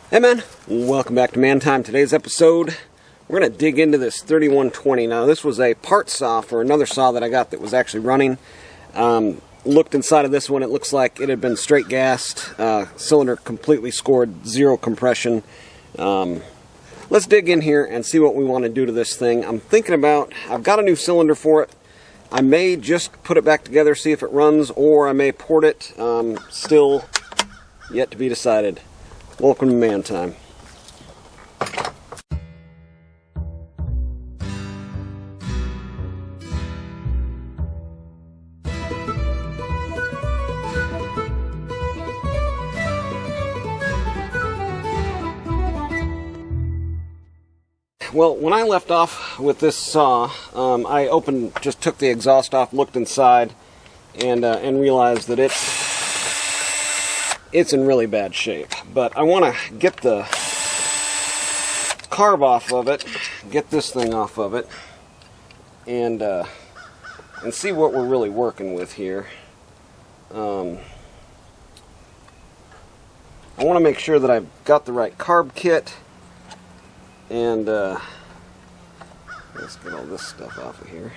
Hey man, welcome back to Man Time. Today's episode, we're going to dig into this 3120. Now this was a part saw for another saw that I got that was actually running. Looked inside of this one, it looks like it had been straight gassed, cylinder completely scored, zero compression. Let's dig in here and see what we want to do to this thing. I'm thinking about, I've got a new cylinder for it. I may just put it back together, see if it runs, or I may port it. Still yet to be decided. Welcome to Man Time. Well, when I left off with this saw, I just took the exhaust off, looked inside, and realized that it's in really bad shape. But I want to get the carb off of it, get this thing off of it, and see what we're really working with here. I want to make sure that I've got the right carb kit, and let's get all this stuff off of here.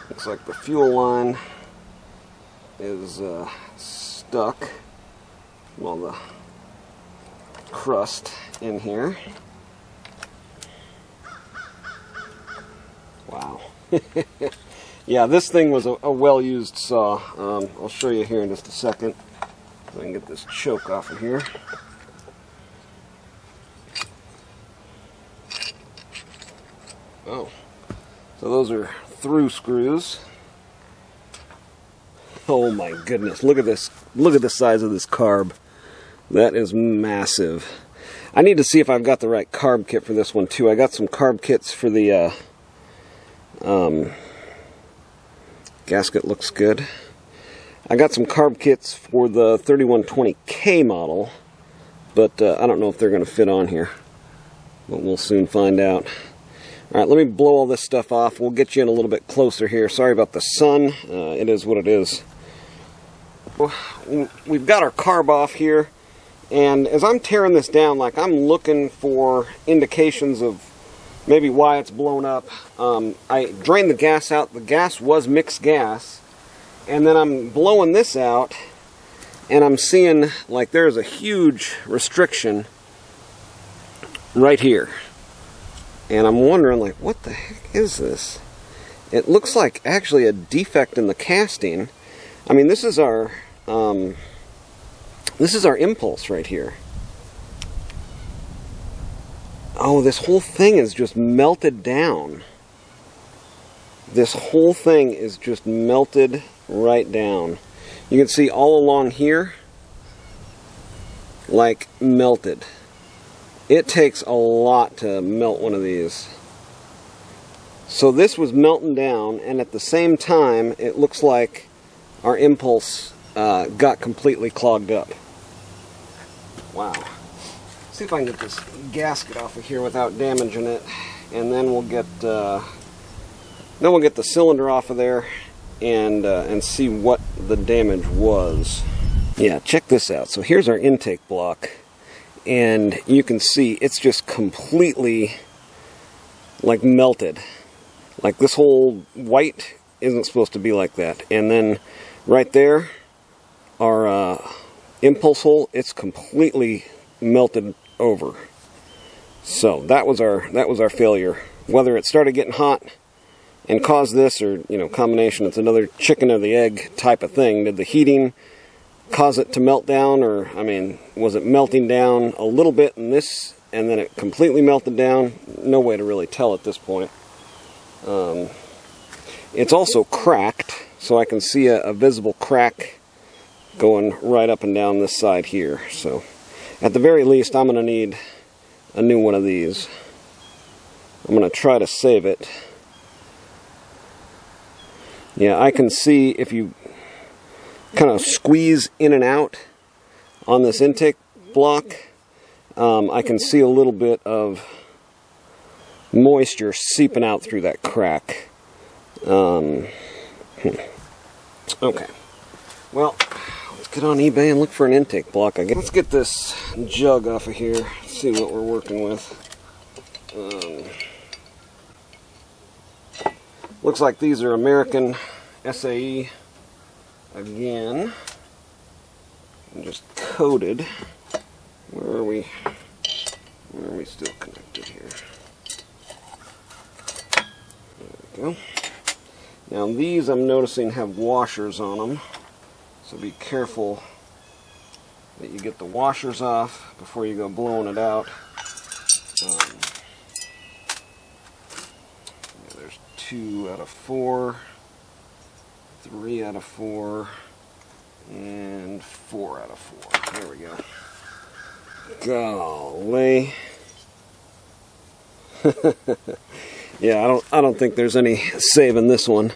Looks like the fuel line is stuck from all the crust in here. Wow. Yeah, this thing was a well-used saw. I'll show you here in just a second. If I can get this choke off of here. Oh, so those are through screws. Oh my goodness, look at this. Look at the size of this carb. That is massive. I need to see if I've got the right carb kit for this one too. I got some carb kits for the gasket, looks good. I got some carb kits for the 3120K model, but I don't know if they're going to fit on here, but we'll soon find out. Alright, let me blow all this stuff off. We'll get you in a little bit closer here. Sorry about the sun. It is what it is. We've got our carb off here, and as I'm tearing this down, like, I'm looking for indications of maybe why it's blown up. I drained the gas out. The gas was mixed gas, and then I'm blowing this out, and I'm seeing like there's a huge restriction right here. And I'm wondering, like, what the heck is this? It looks like actually a defect in the casting. I mean, this is our impulse right here. Oh, this whole thing is just melted down. This whole thing is just melted right down. You can see all along here, like, melted. It takes a lot to melt one of these. So this was melting down, and at the same time, it looks like our impulse got completely clogged up. Wow. See if I can get this gasket off of here without damaging it, and then we'll get the cylinder off of there and see what the damage was. Yeah, check this out. So here's our intake block. And you can see it's just completely like melted. Like, this whole white isn't supposed to be like that. And then right there, our impulse hole, it's completely melted over. So that was our failure. Whether it started getting hot and caused this, or, you know, combination, it's another chicken or the egg type of thing. Did the heating cause it to melt down, or, I mean, was it melting down a little bit in this and then it completely melted down? No way to really tell at this point. It's also cracked, so I can see a visible crack going right up and down this side here. So at the very least, I'm going to need a new one of these. I'm going to try to save it. Yeah, I can see if you kind of squeeze in and out on this intake block, I can see a little bit of moisture seeping out through that crack. Okay. Well, let's get on eBay and look for an intake block, I guess. Let's get this jug off of here, see what we're working with. Looks like these are American SAE again. And just coated. Where are we still connected here? There we go. Now these I'm noticing have washers on them, so be careful that you get the washers off before you go blowing it out. There's 2 out of 4, 3 out of 4, and 4 out of 4. There we go. Golly. Yeah, I don't think there's any saving this one.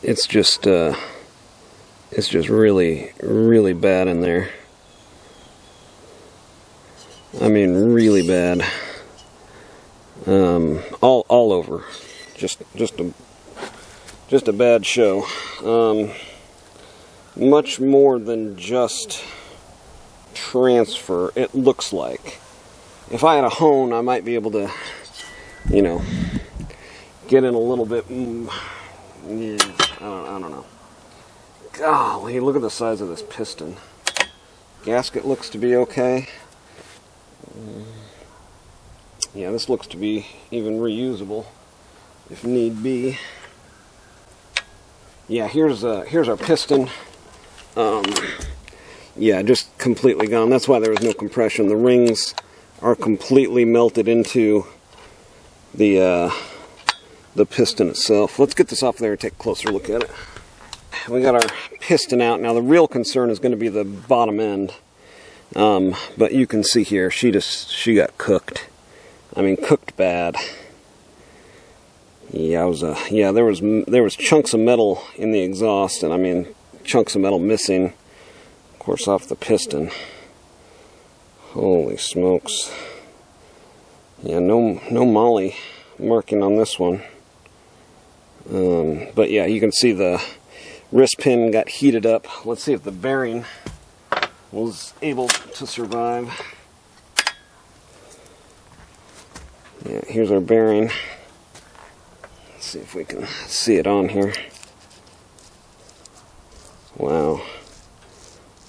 It's just really, really bad in there. I mean, really bad. All over. Just a bad show. Much more than just transfer, it looks like. If I had a hone, I might be able to, you know, get in a little bit. Yeah, I don't know. Golly, look at the size of this piston. Gasket looks to be okay. Yeah, this looks to be even reusable if need be. Yeah, here's our piston. Yeah, just completely gone. That's why there was no compression. The rings are completely melted into the piston itself. Let's get this off there and take a closer look at it. We got our piston out. Now the real concern is going to be the bottom end. But you can see here, she got cooked. I mean, cooked bad. Yeah, there was chunks of metal in the exhaust, and I mean chunks of metal missing, of course, off the piston. Holy smokes. Yeah, no moly marking on this one. But yeah, you can see the wrist pin got heated up. Let's see if the bearing was able to survive. Yeah, here's our bearing. Let's see if we can see it on here. Wow.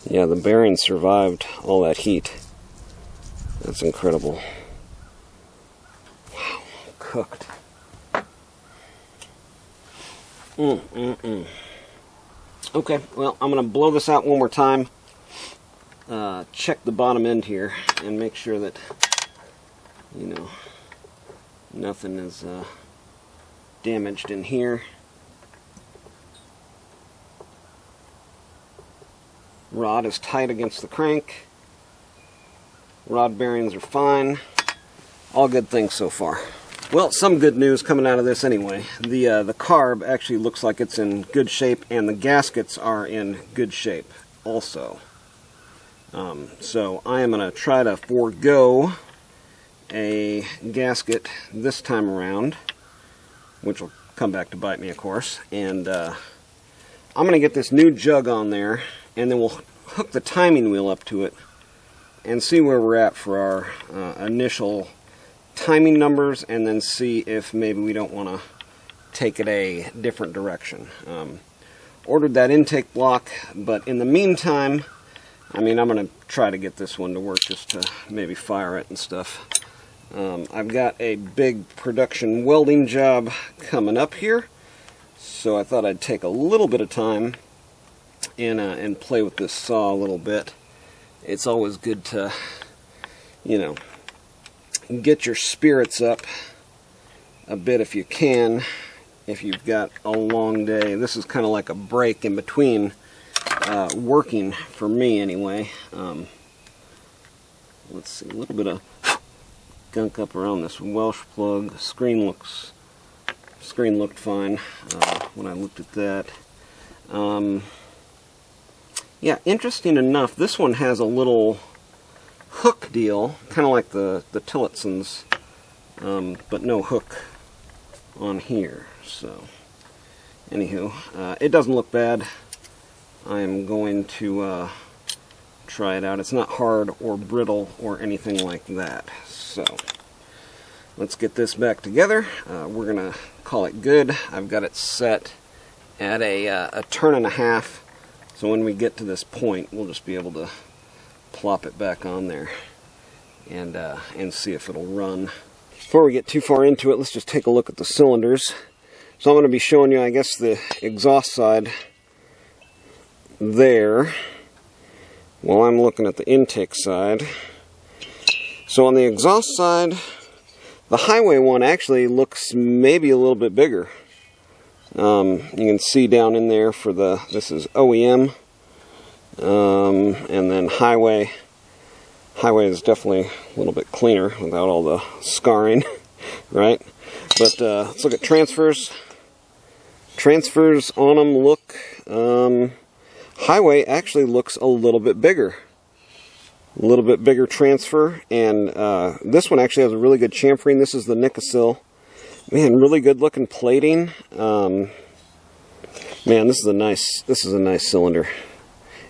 Yeah, the bearing survived all that heat. That's incredible. Wow, cooked. Okay, well, I'm going to blow this out one more time. Check the bottom end here and make sure that, you know, nothing is damaged in here. Rod is tight against the crank. Rod bearings are fine. All good things so far. Well, some good news coming out of this anyway. The carb actually looks like it's in good shape, and the gaskets are in good shape also. So I am going to try to forego a gasket this time around, which will come back to bite me, of course. And I'm going to get this new jug on there, and then we'll hook the timing wheel up to it and see where we're at for our initial timing numbers, and then see if maybe we don't want to take it a different direction. Ordered that intake block, but in the meantime, I mean, I'm going to try to get this one to work, just to maybe fire it and stuff. I've got a big production welding job coming up here, so I thought I'd take a little bit of time and play with this saw a little bit. It's always good to, you know, get your spirits up a bit if you can, if you've got a long day. This is kind of like a break in between working, for me anyway. Let's see, a little bit of gunk up around this Welsh plug. Screen looked fine when I looked at that. Yeah, interesting enough, this one has a little hook deal, kind of like the Tillotsons, but no hook on here. So anywho, it doesn't look bad. I'm going to try it out. It's not hard or brittle or anything like that. So let's get this back together. We're gonna call it good. I've got it set at a turn and a half, so when we get to this point, we'll just be able to plop it back on there and see if it'll run. Before we get too far into it, let's just take a look at the cylinders. So I'm going to be showing you, I guess, the exhaust side there, while I'm looking at the intake side. So on the exhaust side, the Hyway one actually looks maybe a little bit bigger. You can see down in there for this is OEM, and then Hyway. Hyway is definitely a little bit cleaner without all the scarring, right? But let's look at transfers. Transfers on them look, Hyway actually looks a little bit bigger. A little bit bigger transfer, and this one actually has a really good chamfering. This is the Nicosil. Man, really good looking plating. Man, this is a nice cylinder.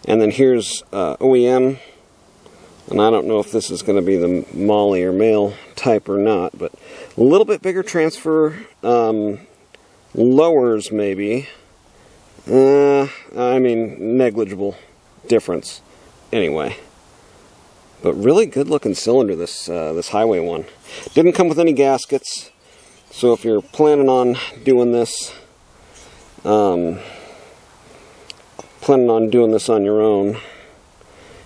And then here's OEM, and I don't know if this is going to be the Molly or male type or not, but a little bit bigger transfer. Lowers maybe. I mean, negligible difference. Anyway. But really good looking cylinder, this Hyway one. Didn't come with any gaskets, so if you're planning on doing this, on your own,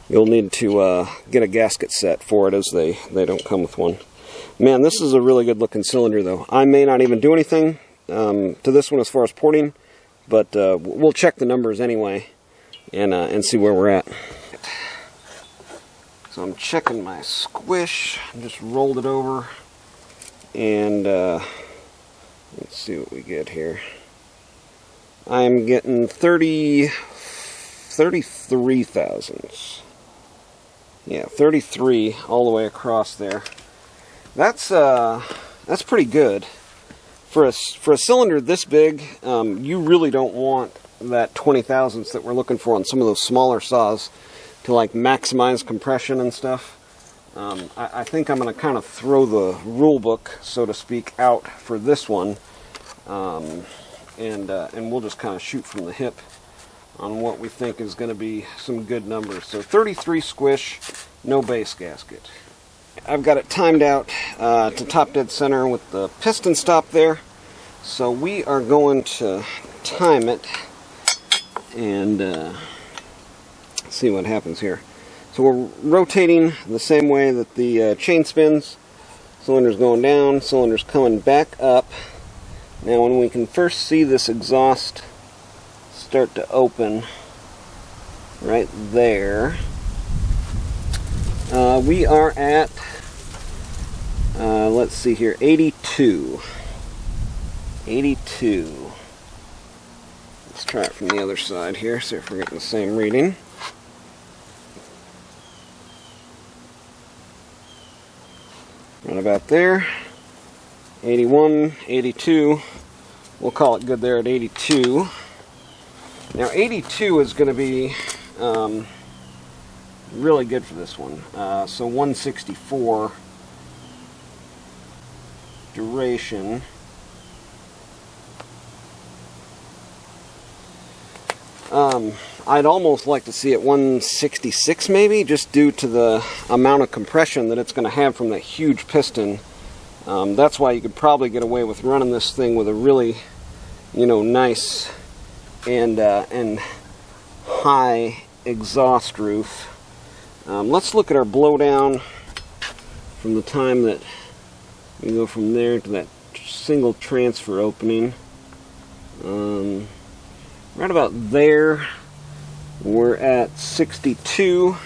you'll need to get a gasket set for it, as they don't come with one. Man, this is a really good looking cylinder though. I may not even do anything to this one as far as porting, but we'll check the numbers anyway and see where we're at. So I'm checking my squish. I just rolled it over, and let's see what we get here. I'm getting 33 thousandths. Yeah, 33 all the way across there. That's pretty good. For a cylinder this big, you really don't want that 20 thousandths that we're looking for on some of those smaller saws to like maximize compression and stuff. I think I'm going to kind of throw the rule book, so to speak, out for this one, and we'll just kind of shoot from the hip on what we think is going to be some good numbers. So 33 squish, no base gasket. I've got it timed out to top dead center with the piston stop there. So we are going to time it and see what happens here. So we're rotating the same way that the chain spins. Cylinder's going down, cylinder's coming back up. Now when we can first see this exhaust start to open right there, we are at, let's see here, 82. 82. Let's try it from the other side here, see if we're getting the same reading. Right about there. 81, 82. We'll call it good there at 82. Now 82 is going to be really good for this one. So 164 duration. I'd almost like to see it 166 maybe, just due to the amount of compression that it's going to have from that huge piston. That's why you could probably get away with running this thing with a really, nice and high exhaust roof. Let's look at our blowdown from the time that we go from there to that single transfer opening. Right about there, we're at 62.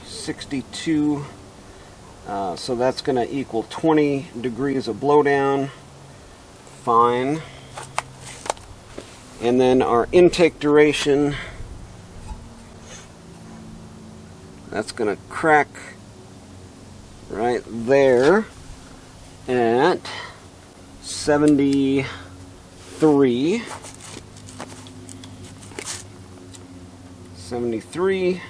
62. So that's going to equal 20 degrees of blowdown. Fine. And then our intake duration, that's going to crack right there. at 73. 73.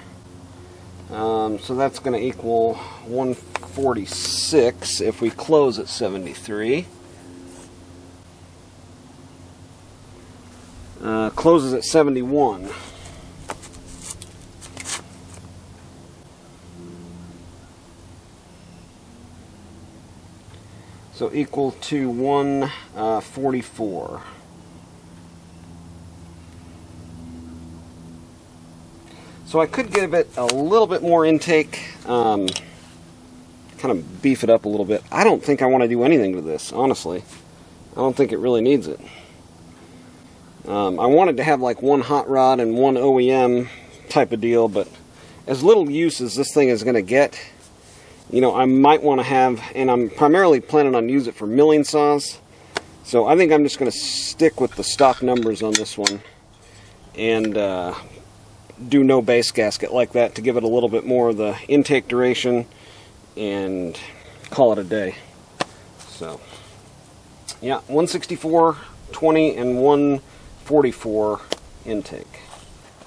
So that's going to equal 146 if we close at 73. Closes at 71. So equal to 144. So I could give it a little bit more intake, kind of beef it up a little bit. I don't think I want to do anything to this, honestly. I don't think it really needs it. I wanted to have like one hot rod and one OEM type of deal, but as little use as this thing is going to get, you know, I might want to have, and I'm primarily planning on using it for milling saws. So I think I'm just going to stick with the stock numbers on this one and do no base gasket like that to give it a little bit more of the intake duration and call it a day. So yeah, 164, 20, and 144 intake.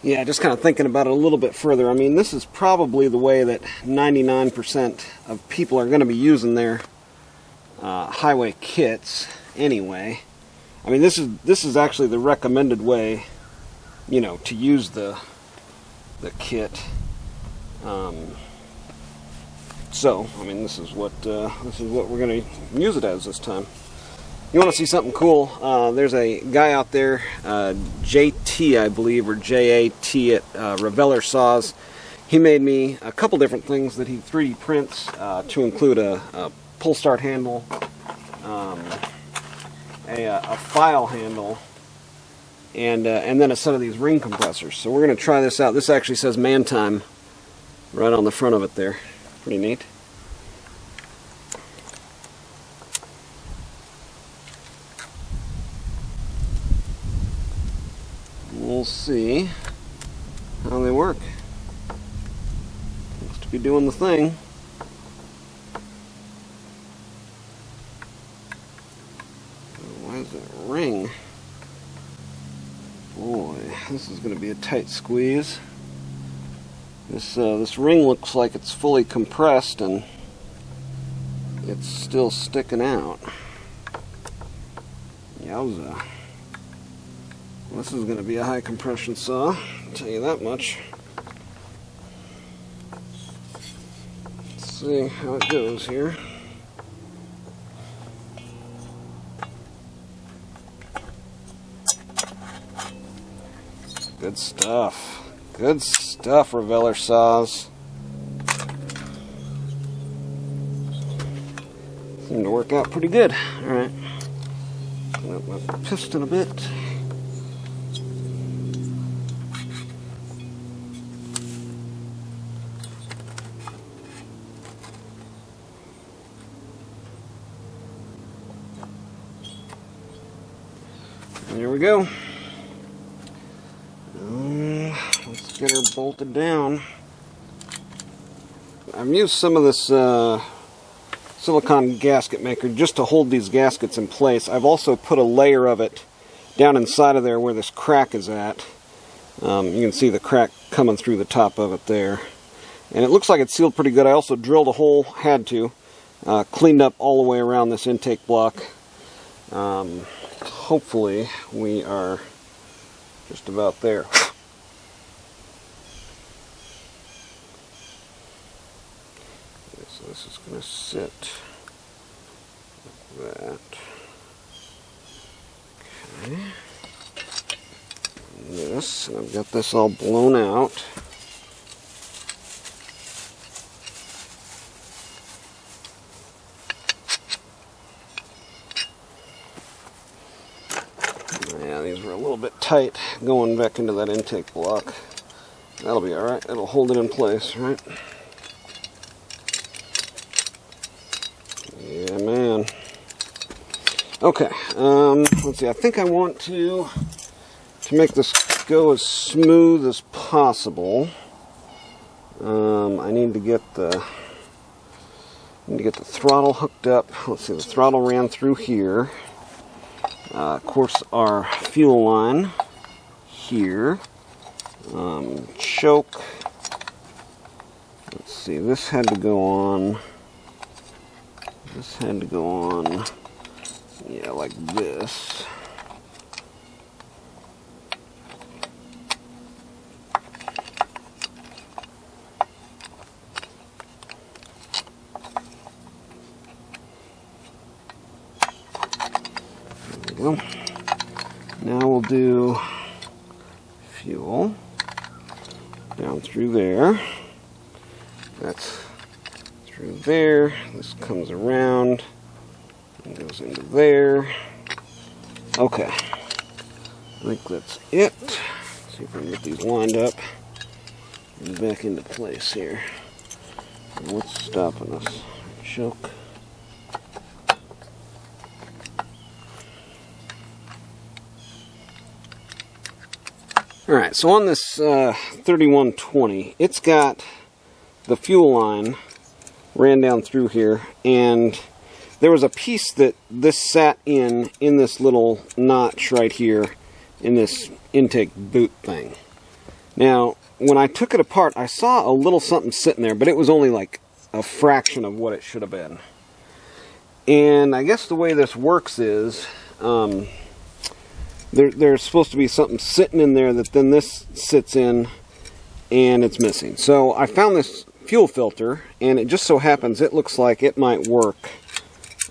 Yeah, just kind of thinking about it a little bit further. I mean, this is probably the way that 99% of people are going to be using their Hyway kits anyway. I mean, this is actually the recommended way, you know, to use the kit. So, I mean, this is what we're going to use it as this time. You want to see something cool? There's a guy out there, JT, I believe, or JAT at Reveller Saws. He made me a couple different things that he 3D prints to include a pull start handle, a file handle, and then a set of these ring compressors. So we're going to try this out. This actually says man time right on the front of it there. Pretty neat. We'll see how they work. Looks to be doing the thing. Why does it ring? Boy, this is going to be a tight squeeze. This ring looks like it's fully compressed and it's still sticking out. Yowza. This is going to be a high compression saw, I'll tell you that much. Let's see how it goes here. Good stuff. Good stuff, Reveller Saws. Seemed to work out pretty good. Alright. Clean up my piston a bit. There we go. Let's get her bolted down. I've used some of this silicone gasket maker just to hold these gaskets in place. I've also put a layer of it down inside of there where this crack is at. You can see the crack coming through the top of it there. And it looks like it's sealed pretty good. I also drilled a hole, had to, cleaned up all the way around this intake block. Hopefully we are just about there. Okay, so this is going to sit like that. Okay. And this, and I've got this all blown out. Yeah, these were a little bit tight going back into that intake block. That'll be alright. It'll hold it in place, right? Yeah, man. Okay, let's see. I think I want to make this go as smooth as possible. I need to get the Need to get the throttle hooked up. Let's see, the throttle ran through here. Of course, our fuel line here. Choke. Let's see, this had to go on. This had to go on. Yeah, like this. There we go. Now we'll do fuel down through there. That's through there. This comes around and goes into there. Okay. I think that's it. Let's see if I can get these lined up and back into place here. And what's stopping us? Choke. Alright, so on this 3120, it's got the fuel line ran down through here, and there was a piece that this sat in this little notch right here in this intake boot thing. Now, when I took it apart, I saw a little something sitting there, but it was only like a fraction of what it should have been. And I guess the way this works is, there's supposed to be something sitting in there that then this sits in, and it's missing. So I found this fuel filter, and it just so happens it looks like it might work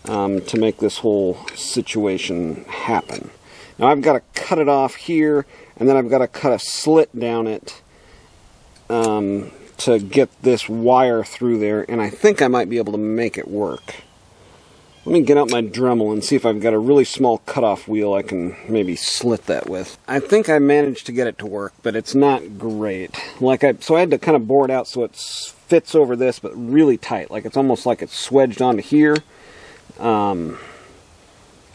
to make this whole situation happen. Now I've got to cut it off here, and then I've got to cut a slit down it to get this wire through there, and I think I might be able to make it work. Let me get out my Dremel and see if I've got a really small cutoff wheel I can maybe slit that with. I think I managed to get it to work, but it's not great. So I had to kind of bore it out so it fits over this, but really tight. Like it's almost like it's swedged onto here.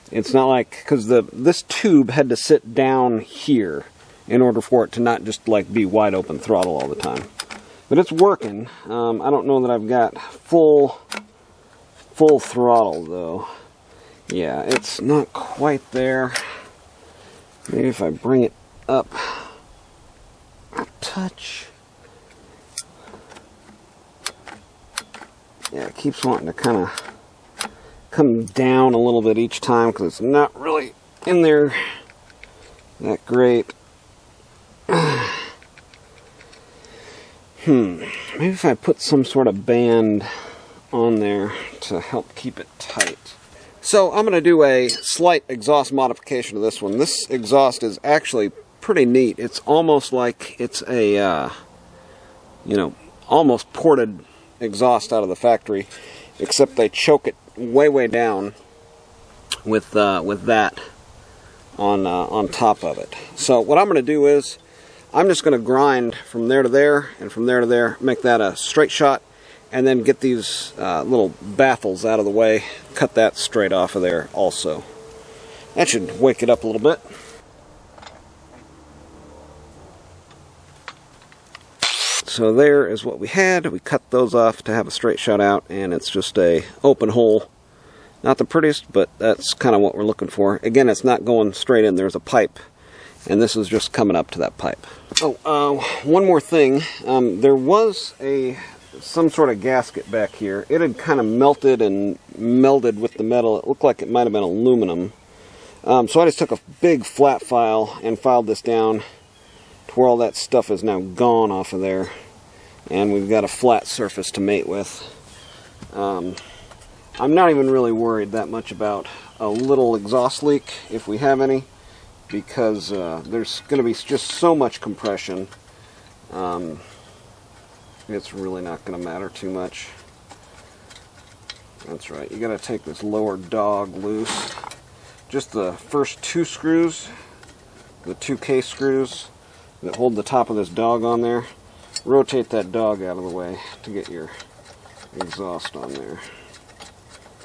It's not like, because this tube had to sit down here in order for it to not just like be wide open throttle all the time. But it's working. I don't know that I've got full throttle though. Yeah, it's not quite there. Maybe if I bring it up a touch. Yeah, it keeps wanting to kind of come down a little bit each time because it's not really in there that great. Maybe if I put some sort of band on there to help keep it tight. So I'm going to do a slight exhaust modification to this one. This exhaust is actually pretty neat. It's almost like it's a, almost ported exhaust out of the factory, except they choke it way down with that on top of it. So what I'm going to do is I'm just going to grind from there to there and from there to there, make that a straight shot, and then get these little baffles out of the way, cut that straight off of there also. That should wake it up a little bit. So there is what we had. We cut those off to have a straight shot out, and it's just a open hole. Not the prettiest, but that's kind of what we're looking for. Again, it's not going straight in. There's a pipe, and this is just coming up to that pipe. Oh, one more thing. There was some sort of gasket back here. It had kind of melted and melded with the metal. It looked like it might have been aluminum. So I just took a big flat file and filed this down to where all that stuff is now gone off of there. And we've got a flat surface to mate with. I'm not even really worried that much about a little exhaust leak, if we have any, because there's going to be just so much compression. It's really not going to matter too much. That's right, you got to take this lower dog loose. Just the first two screws, the 2 case screws that hold the top of this dog on there. Rotate that dog out of the way to get your exhaust on there.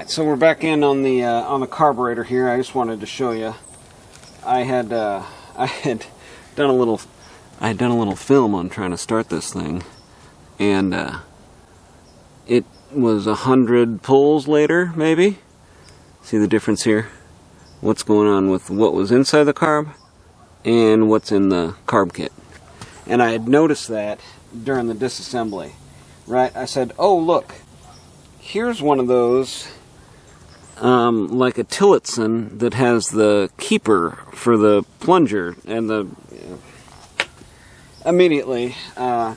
So we're back in on the carburetor here. I just wanted to show you. I had done a little film on trying to start this thing, and it was 100 pulls later, maybe. See the difference here? What's going on with what was inside the carb and what's in the carb kit. And I had noticed that during the disassembly, right? I said, oh look, here's one of those, like a Tillotson that has the keeper for the plunger, and immediately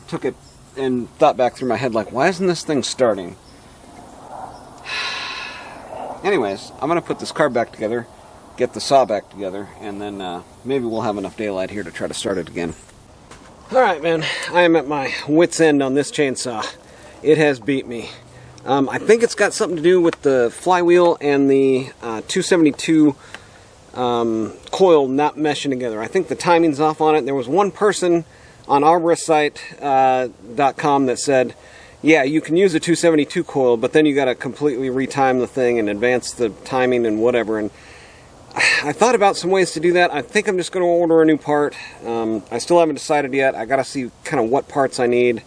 took it and thought back through my head, like, why isn't this thing starting? Anyways, I'm going to put this carb back together, get the saw back together, and then maybe we'll have enough daylight here to try to start it again. Alright, man, I am at my wit's end on this chainsaw. It has beat me. I think it's got something to do with the flywheel and the 272 coil not meshing together. I think the timing's off on it. There was one person on arboristsite.com that said, yeah, you can use a 272 coil, but then you got to completely retime the thing and advance the timing and whatever. And I thought about some ways to do that. I think I'm just going to order a new part. I still haven't decided yet. I got to see kind of what parts I need.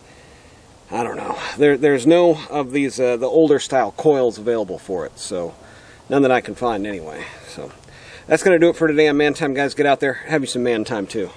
I don't know. There's no of these the older style coils available for it, so none that I can find anyway. So that's going to do it for today on Man Time, guys. Get out there, have you some man time too.